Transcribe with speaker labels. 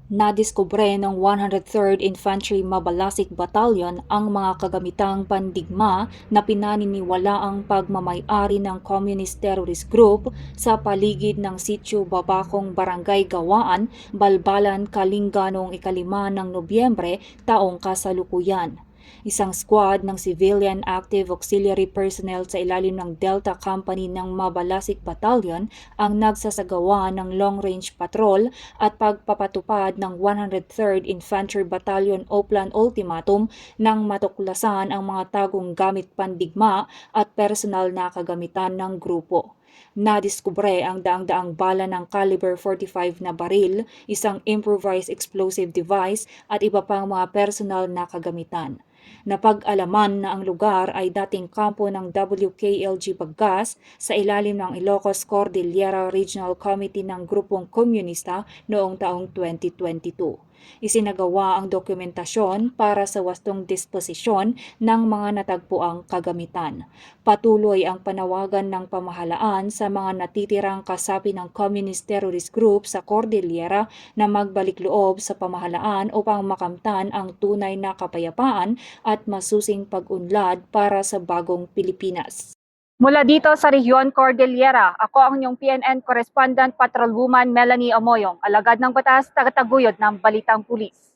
Speaker 1: Nadiskubre ng 103rd Infantry Mabalasik Battalion ang mga kagamitang pandigma na pinaniniwalaang pagmamay-ari ng Communist Terrorist Group sa paligid ng Sitio Babakong Barangay Gawaan, Balbalan, Kalinga noong 5 ng Nobyembre taong kasalukuyan. Isang squad ng civilian active auxiliary personnel sa ilalim ng Delta Company ng Mabalasik Battalion ang nagsasagawa ng long-range patrol at pagpapatupad ng 103rd Infantry Battalion Oplan Ultimatum nang matuklasan ang mga tagong gamit pandigma at personal na kagamitan ng grupo. Nadiskubre ang daang-daang bala ng caliber 45 na baril, isang improvised explosive device at iba pang mga personal na kagamitan. Napag-alaman na ang lugar ay dating kampo ng WKLG Baggas sa ilalim ng Ilocos Cordillera Regional Committee ng Grupong Komunista noong taong 2022. Isinagawa ang dokumentasyon para sa wastong disposisyon ng mga natagpuang kagamitan. Patuloy ang panawagan ng pamahalaan sa mga natitirang kasapi ng Communist Terrorist Group sa Cordillera na magbalik loob sa pamahalaan upang makamtan ang tunay na kapayapaan at masusing pag-unlad para sa bagong Pilipinas.
Speaker 2: Mula dito sa Rehiyon Cordillera, ako ang inyong PNN Correspondent Patrolwoman Melanie Amoyong, alagad ng batas, tagataguyod ng Balitang Pulis.